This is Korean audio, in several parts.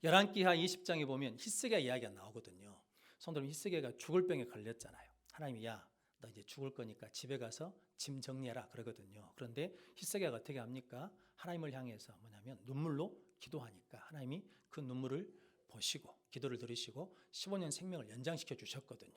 열왕기하 20장에 보면 히스기야 이야기가 나오거든요. 성도님, 히스기야가 죽을 병에 걸렸잖아요. 하나님이 야, 너 이제 죽을 거니까 집에 가서 짐 정리해라 그러거든요. 그런데 히스기야가 어떻게 합니까? 하나님을 향해서 뭐냐면 눈물로 기도하니까 하나님이 그 눈물을 보시고 기도를 들으시고 15년 생명을 연장시켜 주셨거든요.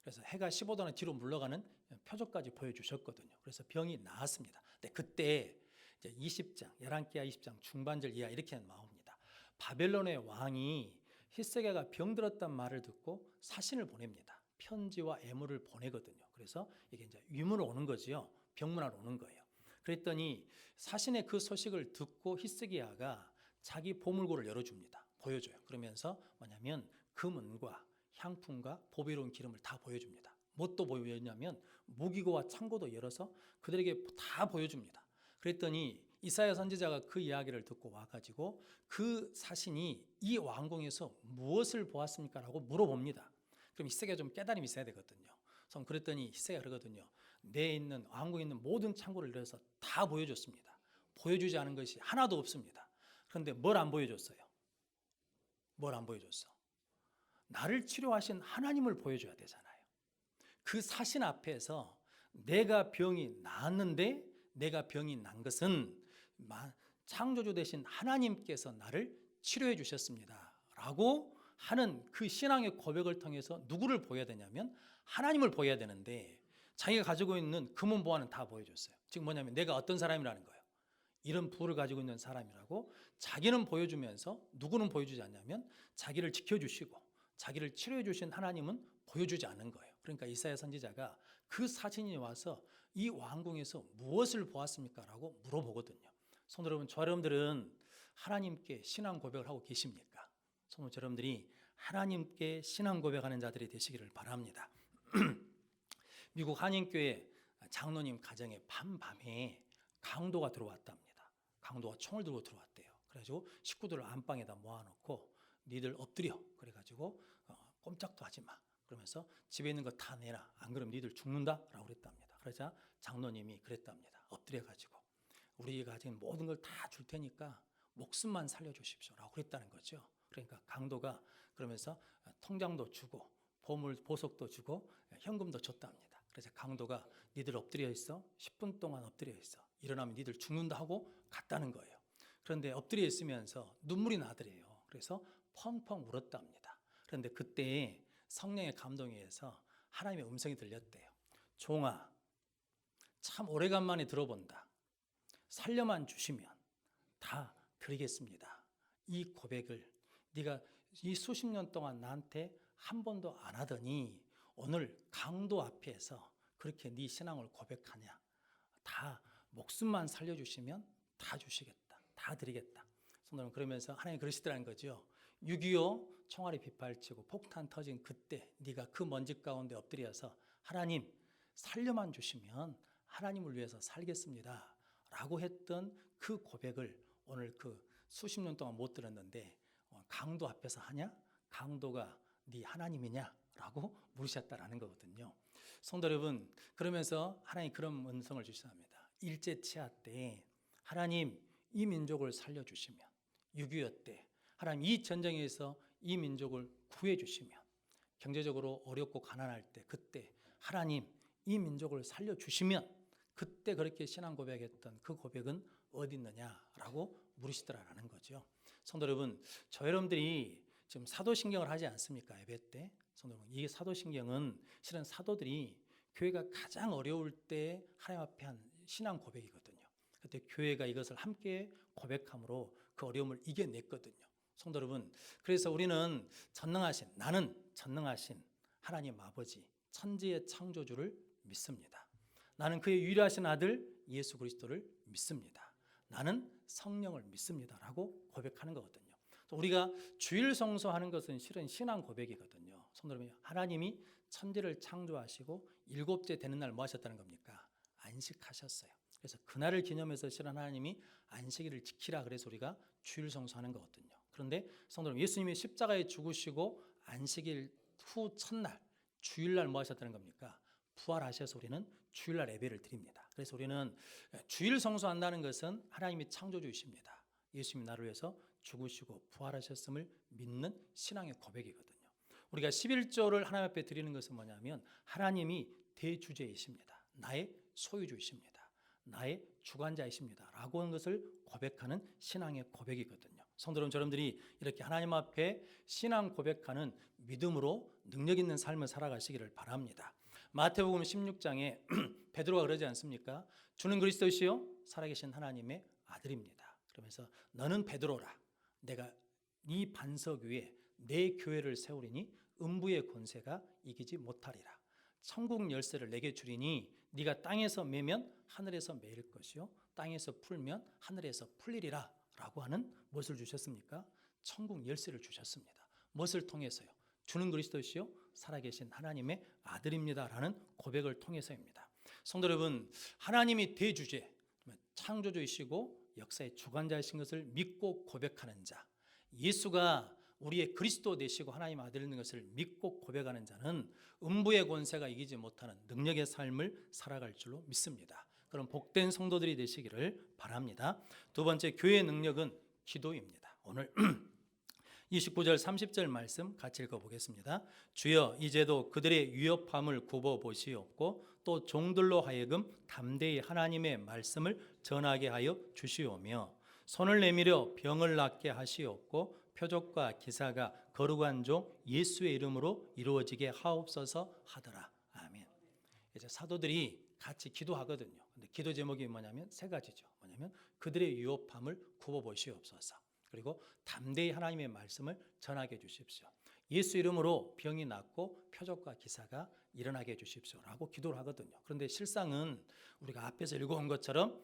그래서 해가 15도나 뒤로 물러가는 표적까지 보여주셨거든요. 그래서 병이 나았습니다. 근데 그때 이제 20장, 열왕기하 20장 중반절 이하 이렇게 나옵니다. 바벨론의 왕이 히스기야가 병들었단 말을 듣고 사신을 보냅니다. 편지와 애물을 보내거든요. 그래서 이게 이제 위문으로 오는 거지요. 병문안으로 오는 거예요. 그랬더니 사신의 그 소식을 듣고 히스기야가 자기 보물고를 열어줍니다. 보여줘요. 그러면서 뭐냐면 금은과 향품과 보배로운 기름을 다 보여줍니다. 뭣도 보여주냐면 무기고와 창고도 열어서 그들에게 다 보여줍니다. 그랬더니 이사야 선지자가 그 이야기를 듣고 와가지고 그 사신이 이 왕궁에서 무엇을 보았습니까? 라고 물어봅니다. 그럼 히스기야가 좀 깨달음이 있어야 되거든요. 그랬더니 히스기야가 그러거든요. 내 있는 왕궁에 있는 모든 창고를 열어서 다 보여줬습니다. 보여주지 않은 것이 하나도 없습니다. 그런데 뭘 안 보여줬어요? 뭘 안 보여줬어? 나를 치료하신 하나님을 보여줘야 되잖아요. 그 사신 앞에서 내가 병이 나았는데 내가 병이 난 것은 창조주 되신 하나님께서 나를 치료해 주셨습니다 라고 하는 그 신앙의 고백을 통해서 누구를 보여야 되냐면 하나님을 보여야 되는데 자기가 가지고 있는 금은 보화는 다 보여줬어요. 즉 뭐냐면 내가 어떤 사람이라는 거예요. 이런 부를 가지고 있는 사람이라고 자기는 보여주면서 누구는 보여주지 않냐면 자기를 지켜주시고 자기를 치료해 주신 하나님은 보여주지 않는 거예요. 그러니까 이사야 선지자가 그 사신이 와서 이 왕궁에서 무엇을 보았습니까? 라고 물어보거든요. 성도 여러분, 저 여러분들은 하나님께 신앙 고백을 하고 계십니까? 성도 여러분들이 하나님께 신앙 고백하는 자들이 되시기를 바랍니다. 미국 한인교회 장로님 가정에 밤에 강도가 들어왔답니다. 강도가 총을 들고 들어왔대요. 그래가지고 식구들을 안방에다 모아놓고 니들 엎드려. 그래가지고 꼼짝도 하지 마. 그러면서 집에 있는 거 다 내놔. 안 그러면 니들 죽는다. 라고 그랬답니다. 그러자 장로님이 그랬답니다. 엎드려가지고 우리가 가진 모든 걸 다 줄 테니까 목숨만 살려주십시오. 라고 그랬다는 거죠. 그러니까 강도가 그러면서 통장도 주고 보석도 주고 현금도 줬답니다. 그래서 강도가 니들 엎드려 있어. 10분 동안 엎드려 있어. 일어나면 니들 죽는다 하고 갔다는 거예요. 그런데 엎드려 있으면서 눈물이 나더래요. 그래서 펑펑 울었답니다. 그런데 그때 성령의 감동에 의해서 하나님의 음성이 들렸대요. 종아, 참 오래간만에 들어본다. 살려만 주시면 다 드리겠습니다. 이 고백을 네가 이 수십 년 동안 나한테 한 번도 안 하더니 오늘 강도 앞에서 그렇게 네 신앙을 고백하냐. 다 목숨만 살려주시면 다 주시겠다. 다 드리겠다. 성도는 그러면서 하나님 그러시더라는 거죠. 6.25 총알이 빗발치고 폭탄 터진 그때 네가 그 먼지 가운데 엎드려서 하나님 살려만 주시면 하나님을 위해서 살겠습니다 라고 했던 그 고백을 오늘 그 수십 년 동안 못 들었는데 강도 앞에서 하냐? 강도가 네 하나님이냐? 라고 물으셨다라는 거거든요. 성도 여러분, 그러면서 하나님 그런 음성을 주시합니다. 일제 치하 때 하나님 이 민족을 살려주시면 6.25 때 하나님 이 전쟁에서 이 민족을 구해주시면 경제적으로 어렵고 가난할 때 그때 하나님 이 민족을 살려주시면 그때 그렇게 신앙 고백했던 그 고백은 어디 있느냐라고 물으시더라라는 거죠. 성도 여러분, 저 여러분들이 지금 사도신경을 하지 않습니까? 예배 때. 성도 여러분, 이 사도신경은 실은 사도들이 교회가 가장 어려울 때 하나님 앞에 한 신앙 고백이거든요. 그때 교회가 이것을 함께 고백함으로 그 어려움을 이겨냈거든요. 성도 여러분, 그래서 우리는 나는 전능하신 하나님 아버지 천지의 창조주를 믿습니다. 나는 그의 유일하신 아들 예수 그리스도를 믿습니다. 나는 성령을 믿습니다 라고 고백하는 거거든요. 우리가 주일 성수하는 것은 실은 신앙 고백이거든요. 성도 여러분, 하나님이 천지를 창조하시고 일곱째 되는 날 뭐 하셨다는 겁니까? 안식하셨어요. 그래서 그날을 기념해서 실은 하나님이 안식일을 지키라 그래서 우리가 주일 성수하는 거거든요. 그런데 성도 여러분, 예수님이 십자가에 죽으시고 안식일 후 첫날 주일날 뭐 하셨다는 겁니까? 부활하셔서 우리는 주일날 예배를 드립니다. 그래서 우리는 주일 성수한다는 것은 하나님이 창조주이십니다. 예수님이 나를 위해서 죽으시고 부활하셨음을 믿는 신앙의 고백이거든요. 우리가 11조를 하나님 앞에 드리는 것은 뭐냐면 하나님이 대주제이십니다. 나의 소유주이십니다. 나의 주관자이십니다. 라고 하는 것을 고백하는 신앙의 고백이거든요. 성도 여러분들이 이렇게 하나님 앞에 신앙 고백하는 믿음으로 능력 있는 삶을 살아가시기를 바랍니다. 마태복음 16장에 베드로가 그러지 않습니까? 주는 그리스도시요 살아계신 하나님의 아들입니다. 그러면서 너는 베드로라. 내가 네 반석 위에 내 교회를 세우리니 음부의 권세가 이기지 못하리라. 천국 열쇠를 내게 주리니 네가 땅에서 매면 하늘에서 매일 것이요 땅에서 풀면 하늘에서 풀리리라. 라고 하는 무엇을 주셨습니까? 천국 열쇠를 주셨습니다. 무엇을 통해서요? 주는 그리스도시요 살아계신 하나님의 아들입니다. 라는 고백을 통해서입니다. 성도 여러분, 하나님이 대주제, 창조주이시고 역사의 주관자이신 것을 믿고 고백하는 자, 예수가 우리의 그리스도 되시고 하나님 아들인 것을 믿고 고백하는 자는 음부의 권세가 이기지 못하는 능력의 삶을 살아갈 줄로 믿습니다. 그럼 복된 성도들이 되시기를 바랍니다. 두 번째, 교회의 능력은 기도입니다. 오늘 29절 30절 말씀 같이 읽어보겠습니다. 주여 이제도 그들의 위협함을 굽어보시옵고 또 종들로 하여금 담대히 하나님의 말씀을 전하게 하여 주시오며 손을 내밀어 병을 낫게 하시옵고 표적과 기사가 거룩한 종 예수의 이름으로 이루어지게 하옵소서 하더라. 아멘. 이제 사도들이 같이 기도하거든요. 근데 기도 제목이 뭐냐면 세 가지죠. 뭐냐면 그들의 위협함을 굽어보시옵소서. 그리고 담대히 하나님의 말씀을 전하게 해 주십시오. 예수 이름으로 병이 낫고 표적과 기사가 일어나게 해 주십시오라고 기도를 하거든요. 그런데 실상은 우리가 앞에서 읽어온 것처럼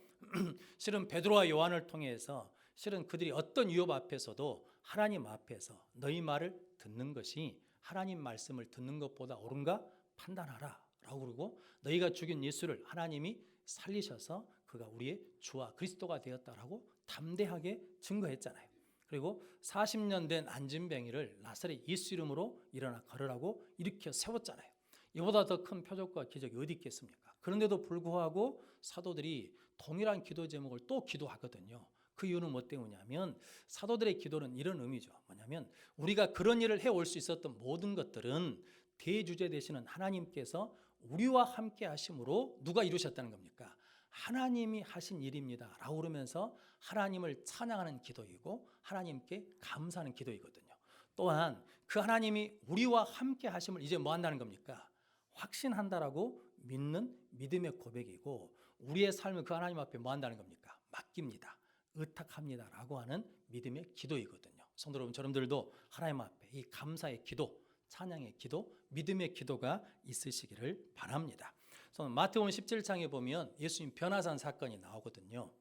실은 베드로와 요한을 통해서 실은 그들이 어떤 위협 앞에서도 하나님 앞에서 너희 말을 듣는 것이 하나님 말씀을 듣는 것보다 옳은가 판단하라 라고 그러고 너희가 죽인 예수를 하나님이 살리셔서 그가 우리의 주와 그리스도가 되었다라고 담대하게 증거했잖아요. 그리고 40년 된 안진뱅이를 나사렛 예수 이름으로 일어나 걸으라고 일으켜 세웠잖아요. 이보다 더 큰 표적과 기적이 어디 있겠습니까? 그런데도 불구하고 사도들이 동일한 기도 제목을 또 기도하거든요. 그 이유는 뭐 때문이냐면 사도들의 기도는 이런 의미죠. 뭐냐면 우리가 그런 일을 해올 수 있었던 모든 것들은 대주제 되시는 하나님께서 우리와 함께 하심으로 누가 이루셨다는 겁니까? 하나님이 하신 일입니다 라고 그러면서 하나님을 찬양하는 기도이고 하나님께 감사하는 기도이거든요. 또한 그 하나님이 우리와 함께 하심을 이제 뭐 한다는 겁니까? 확신한다라고 믿는 믿음의 고백이고 우리의 삶을 그 하나님 앞에 뭐 한다는 겁니까? 맡깁니다. 의탁합니다 라고 하는 믿음의 기도이거든요. 성도 여러분, 저러분들도 하나님 앞에 이 감사의 기도, 찬양의 기도, 믿음의 기도가 있으시기를 바랍니다. 마태복음 17장에 보면 예수님 변화산 사건이 나오거든요.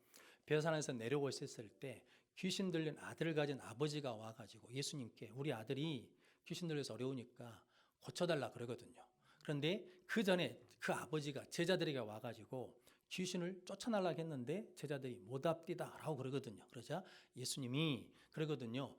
변화산에서 내려오셨을 때 귀신 들린 아들을 가진 아버지가 와가지고 예수님께 우리 아들이 귀신 들려서 어려우니까 고쳐달라 그러거든요. 그런데 그 전에 그 아버지가 제자들에게 와가지고 귀신을 쫓아내려고 했는데 제자들이 못 앞디다 라고 그러거든요. 그러자 예수님이 그러거든요.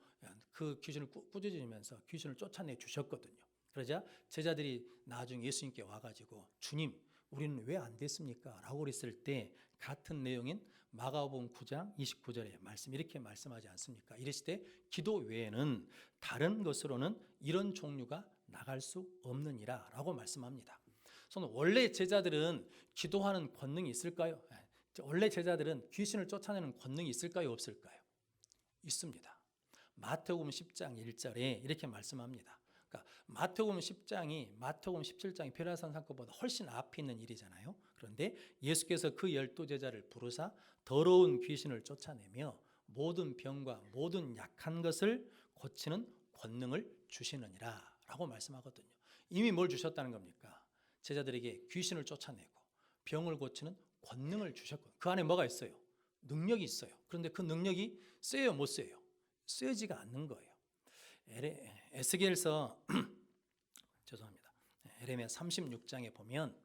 그 귀신을 꾸짖으면서 귀신을 쫓아내 주셨거든요. 그러자 제자들이 나중에 예수님께 와가지고 주님 우리는 왜 안 됐습니까? 라고 그랬을 때 같은 내용인 마가복음 9장 29절의 말씀 이렇게 말씀하지 않습니까? 이르시되 기도 외에는 다른 것으로는 이런 종류가 나갈 수 없느니라 라고 말씀합니다. 원래 제자들은 기도하는 권능이 있을까요? 원래 제자들은 귀신을 쫓아내는 권능이 있을까요? 없을까요? 있습니다. 마태복음 10장 1절에 이렇게 말씀합니다. 그러니까 마태복음 10장이 마태복음 17장이 변화산 사건보다 훨씬 앞에 있는 일이잖아요. 그런데 예수께서 그 12제자를 부르사 더러운 귀신을 쫓아내며 모든 병과 모든 약한 것을 고치는 권능을 주시느니라 라고 말씀하거든요. 이미 뭘 주셨다는 겁니까? 제자들에게 귀신을 쫓아내고 병을 고치는 권능을 주셨고 그 안에 뭐가 있어요? 능력이 있어요. 그런데 그 능력이 쓰여요? 못 쓰여요? 쓰여지가 않는 거예요. 에스겔서 죄송합니다. 에레미야 36장에 보면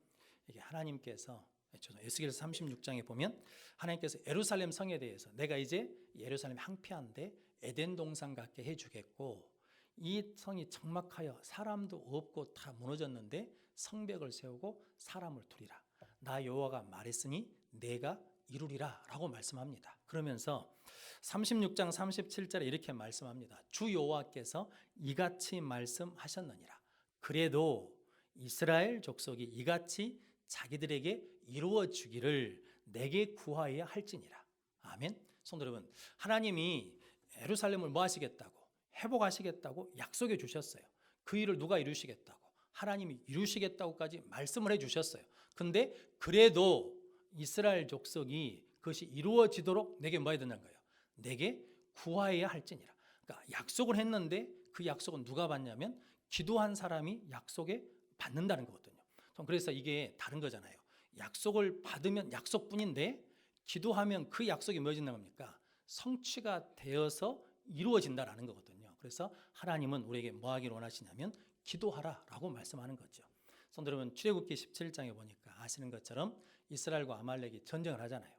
이게 하나님께서 에스겔서 36장에 보면 하나님께서 예루살렘 성에 대해서 내가 이제 예루살렘 항폐한데 에덴 동산 같게 해주겠고 이 성이 적막하여 사람도 없고 다 무너졌는데 성벽을 세우고 사람을 두리라. 나 여호와가 말했으니 내가 이루리라 라고 말씀합니다. 그러면서 36장 37절에 이렇게 말씀합니다. 주 여호와께서 이같이 말씀하셨느니라. 그래도 이스라엘 족속이 이같이 자기들에게 이루어 주기를 내게 구하여야 할지니라. 아멘. 성도 여러분, 하나님이 예루살렘을 뭐 하시겠다고, 회복하시겠다고 약속해 주셨어요. 그 일을 누가 이루시겠다고? 하나님이 이루시겠다고까지 말씀을 해 주셨어요. 근데 그래도 이스라엘 족속이 그것이 이루어지도록 내게 뭐 해야 된다는 거예요? 내게 구하여야 할지니라. 그러니까 약속을 했는데 그 약속은 누가 받냐면 기도한 사람이 약속에 받는다는 거거든요. 그래서 이게 다른 거잖아요. 약속을 받으면 약속뿐인데 기도하면 그 약속이 뭐해진다는 겁니까? 성취가 되어서 이루어진다라는 거거든요. 그래서 하나님은 우리에게 뭐 하기를 원하시냐면 기도하라라고 말씀하는 거죠. 성도 여러분, 출애굽기 17장에 보니까 아시는 것처럼 이스라엘과 아말렉이 전쟁을 하잖아요.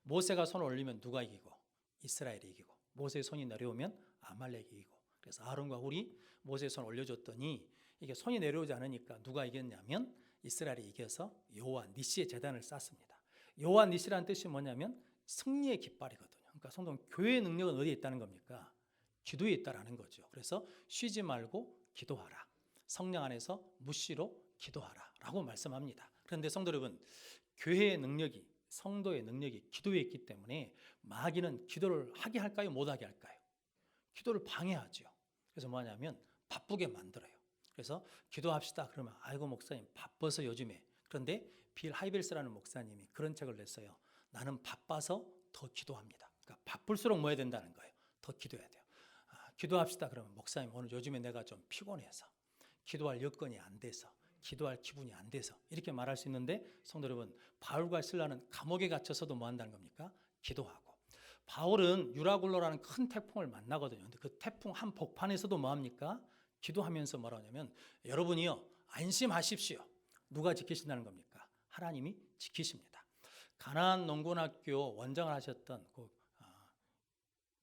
모세가 손을 올리면 누가 이기고? 이스라엘이 이기고, 모세의 손이 내려오면 아말렉이 이기고. 그래서 아론과 훌이 모세의 손을 올려줬더니 이게 손이 내려오지 않으니까 누가 이겼냐면 이스라엘이 이겨서 여호와 니시의 제단을 쌓습니다. 여호와 니시라는 뜻이 뭐냐면 승리의 깃발이거든요. 그러니까 성도, 교회의 능력은 어디에 있다는 겁니까? 기도에 있다라는 거죠. 그래서 쉬지 말고 기도하라. 성령 안에서 무시로 기도하라라고 말씀합니다. 그런데 성도 여러분, 교회의 능력이, 성도의 능력이 기도에 있기 때문에 마귀는 기도를 하게 할까요? 못하게 할까요? 기도를 방해하죠. 그래서 뭐냐면 바쁘게 만들어요. 그래서 기도합시다 그러면 아이고 목사님 바빠서 요즘에. 그런데 빌 하이벨스라는 목사님이 그런 책을 냈어요. 나는 바빠서 더 기도합니다. 그러니까 바쁠수록 뭐 해야 된다는 거예요? 더 기도해야 돼요. 기도합시다 그러면 목사님 오늘 요즘에 내가 좀 피곤해서 기도할 여건이 안 돼서 기도할 기분이 안 돼서 이렇게 말할 수 있는데 성도 여러분, 바울과 실라는 감옥에 갇혀서도 뭐 한다는 겁니까? 기도하고. 바울은 유라굴로라는 큰 태풍을 만나거든요. 근데 그 태풍 한 복판에서도 뭐 합니까? 기도하면서 뭐라냐면 여러분이요 안심하십시오. 누가 지키신다는 겁니까? 하나님이 지키십니다. 가나안 농군학교 원장을 하셨던 그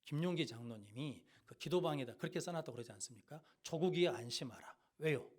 김용기 장로님이 그 기도방에다 그렇게 써놨다고 그러지 않습니까? 조국이여 안심하라. 왜요?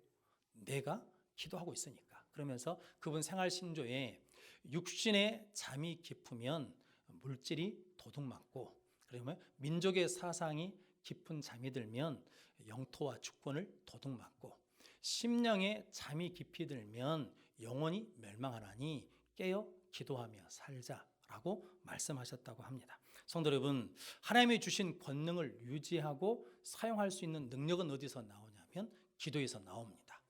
내가 기도하고 있으니까. 그러면서 그분 생활신조에 육신의 잠이 깊으면 물질이 도둑맞고, 그러면 민족의 사상이 깊은 잠이 들면 영토와 주권을 도둑맞고, 심령의 잠이 깊이 들면 영혼이 멸망하나니 깨어 기도하며 살자라고 말씀하셨다고 합니다. 성도 여러분, 하나님이 주신 권능을 유지하고 사용할 수 있는 능력은 어디서 나오냐면 기도에서 나옵니다.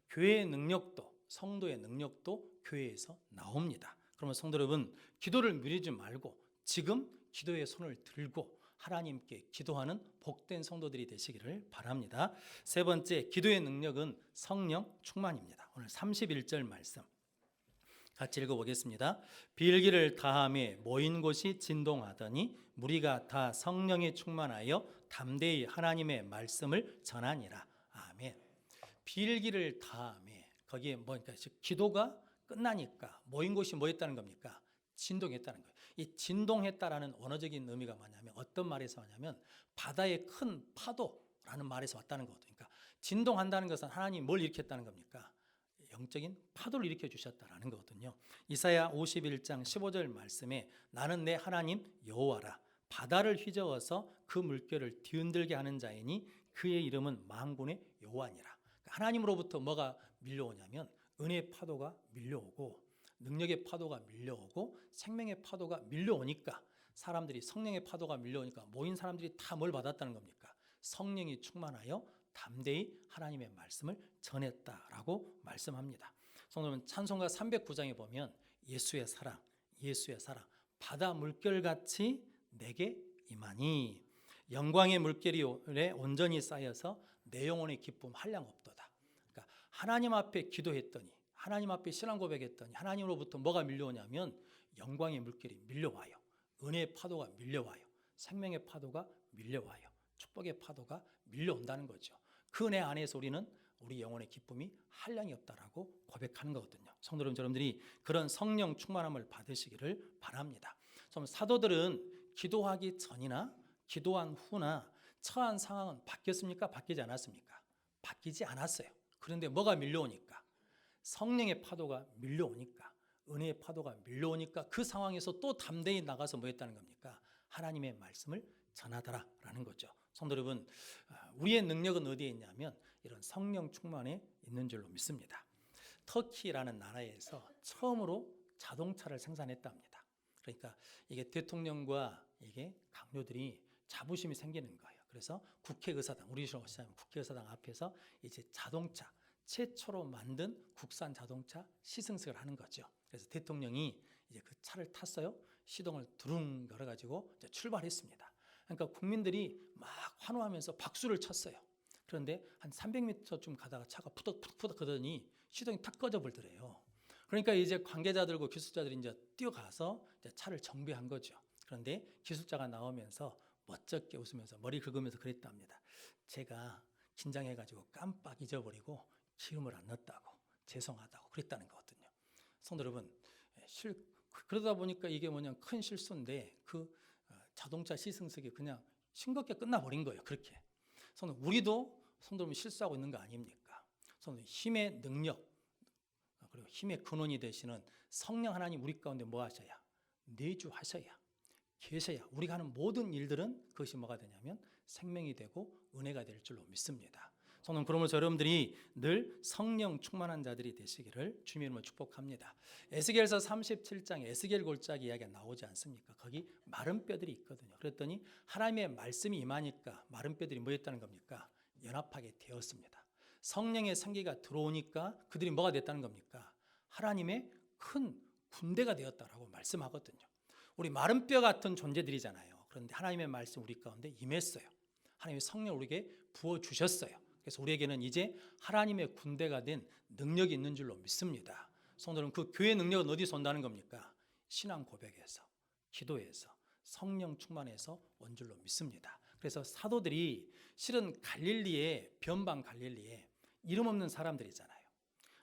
교회의 능력도, 성도의 능력도 교회에서 나옵니다. 그러면 성도 여러분, 기도를 미루지 말고 지금 기도의 손을 들고 하나님께 기도하는 복된 성도들이 되시기를 바랍니다. 세 번째, 기도의 능력은 성령 충만입니다. 오늘 31절 말씀 같이 읽어보겠습니다. 비일기를 다함에 모인 곳이 진동하더니 무리가 다 성령에 충만하여 담대히 하나님의 말씀을 전하니라. 아멘. 비일기를 다함에, 거기에 뭐니까 기도가 끝나니까 모인 곳이 뭐 했다는 겁니까? 진동했다는 거예요. 이 진동했다라는 언어적인 의미가 뭐냐면 어떤 말에서 왔냐면 바다의 큰 파도라는 말에서 왔다는 거거든요. 그러니까 진동한다는 것은 하나님이 뭘 일으켰다는 겁니까? 영적인 파도를 일으켜 주셨다라는 거거든요. 이사야 51장 15절 말씀에 나는 내 하나님 여호와라. 바다를 휘저어서 그 물결을 뒤흔들게 하는 자이니 그의 이름은 만군의 여호와니라. 그러니까 하나님으로부터 뭐가 밀려오냐면 은혜의 파도가 밀려오고 능력의 파도가 밀려오고 생명의 파도가 밀려오니까, 사람들이 성령의 파도가 밀려오니까 모인 사람들이 다 뭘 받았다는 겁니까? 성령이 충만하여 담대히 하나님의 말씀을 전했다라고 말씀합니다. 성도는 찬송가 309장에 보면 예수의 사랑, 예수의 사랑, 바다 물결같이 내게 임하니 영광의 물결이 온전히 쌓여서 내 영혼의 기쁨 한량없도다. 그러니까 하나님 앞에 기도했더니, 하나님 앞에 신앙 고백했더니 하나님으로부터 뭐가 밀려오냐면 영광의 물결이 밀려와요. 은혜의 파도가 밀려와요. 생명의 파도가 밀려와요. 축복의 파도가 밀려온다는 거죠. 그 은혜 안에서 우리는 우리 영혼의 기쁨이 한량이 없다라고 고백하는 거거든요. 성도 여러분들이 그런 성령 충만함을 받으시기를 바랍니다. 사도들은 기도하기 전이나 기도한 후나 처한 상황은 바뀌었습니까? 바뀌지 않았습니까? 바뀌지 않았어요. 그런데 뭐가 밀려오니까? 성령의 파도가 밀려오니까, 은혜의 파도가 밀려오니까 그 상황에서 또 담대히 나가서 뭐 했다는 겁니까? 하나님의 말씀을 전하더라라는 거죠. 성도 여러분, 우리의 능력은 어디에 있냐면 이런 성령 충만에 있는 줄로 믿습니다. 터키라는 나라에서 처음으로 자동차를 생산했답니다. 그러니까 이게 대통령과 이게 강요들이 자부심이 생기는 거예요. 그래서 국회의사당, 우리로 시작하면 국회의사당 앞에서 이제 자동차 최초로 만든 국산 자동차 시승식을 하는 거죠. 그래서 대통령이 이제 그 차를 탔어요. 시동을 두릉 걸어가지고 이제 출발했습니다. 그러니까 국민들이 막 환호하면서 박수를 쳤어요. 그런데 한 300m쯤 가다가 차가 푸덕푸덕 하더니 시동이 탁 꺼져 버리더래요. 그러니까 이제 관계자들과 기술자들이 이제 뛰어가서 이제 차를 정비한 거죠. 그런데 기술자가 나오면서 멋쩍게 웃으면서 머리 긁으면서 그랬답니다. 제가 긴장해가지고 깜빡 잊어버리고 기름을 안 넣었다고 죄송하다고 그랬다는 거거든요. 성도 여러분, 그러다 보니까 이게 뭐냐 큰 실수인데 그 자동차 시승석이 그냥 싱겁게 끝나버린 거예요. 그렇게. 성도 우리도 성도 여러분 실수하고 있는 거 아닙니까? 성도 힘의 능력 그리고 힘의 근원이 되시는 성령 하나님 우리 가운데 뭐 하셔야? 내주하셔야 계셔야 우리가 하는 모든 일들은 그것이 뭐가 되냐면 생명이 되고 은혜가 될 줄로 믿습니다. 저는 그러면서 여러분들이 늘 성령 충만한 자들이 되시기를 주님의 이름으로 축복합니다. 에스겔서 37장에 에스겔 골짜기 이야기가 나오지 않습니까? 거기 마른 뼈들이 있거든요. 그랬더니 하나님의 말씀이 임하니까 마른 뼈들이 뭐 했다는 겁니까? 연합하게 되었습니다. 성령의 생기가 들어오니까 그들이 뭐가 됐다는 겁니까? 하나님의 큰 군대가 되었다라고 말씀하거든요. 우리 마른 뼈 같은 존재들이잖아요. 그런데 하나님의 말씀 우리 가운데 임했어요. 하나님의 성령을 우리에게 부어주셨어요. 그래서 우리에게는 이제 하나님의 군대가 된 능력이 있는 줄로 믿습니다. 성도는 그 교회의 능력은 어디서 온다는 겁니까? 신앙 고백에서, 기도에서, 성령 충만해서 온 줄로 믿습니다. 그래서 사도들이 실은 갈릴리에 변방 갈릴리에 이름 없는 사람들이잖아요.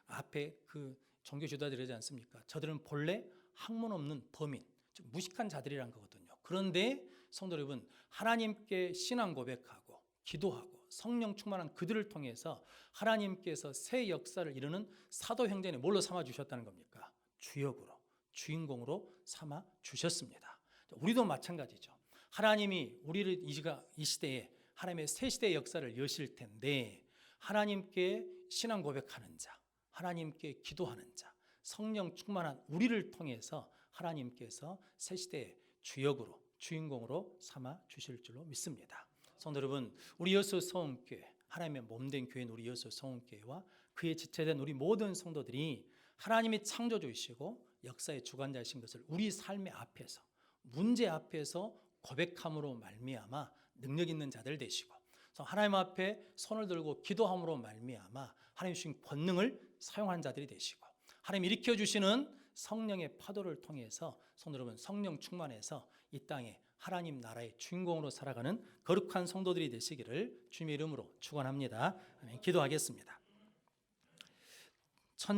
앞에 그 종교 지도자들이 그러지 않습니까? 저들은 본래 학문 없는 범인, 좀 무식한 자들이란 거거든요. 그런데 성도 여러분, 하나님께 신앙 고백하고 기도하고 성령 충만한 그들을 통해서 하나님께서 새 역사를 이루는 사도행전에 뭘로 삼아 주셨다는 겁니까? 주역으로, 주인공으로 삼아 주셨습니다. 우리도 마찬가지죠. 하나님이 우리를 이 시대에 하나님의 새 시대의 역사를 여실 텐데 하나님께 신앙 고백하는 자, 하나님께 기도하는 자, 성령 충만한 우리를 통해서 하나님께서 새 시대의 주역으로, 주인공으로 삼아 주실 줄로 믿습니다. 성도 여러분, 우리 여수 성원교회, 하나님의 몸된 교회인 우리 여수 성원교회와 그에 지체된 우리 모든 성도들이 하나님이 창조주이시고 역사의 주관자이신 것을 우리 삶의 앞에서, 문제 앞에서 고백함으로 말미암아 능력 있는 자들 되시고 하나님 앞에 손을 들고 기도함으로 말미암아 하나님 주신 권능을 사용하는 자들이 되시고 하나님 일으켜주시는 성령의 파도를 통해서 성도 여러분 성령 충만해서 이 땅에 하나님 나라의 주인공으로 살아가는 거룩한 성도들이 되시기를 주님의 이름으로 축원합니다. 아멘. 기도하겠습니다.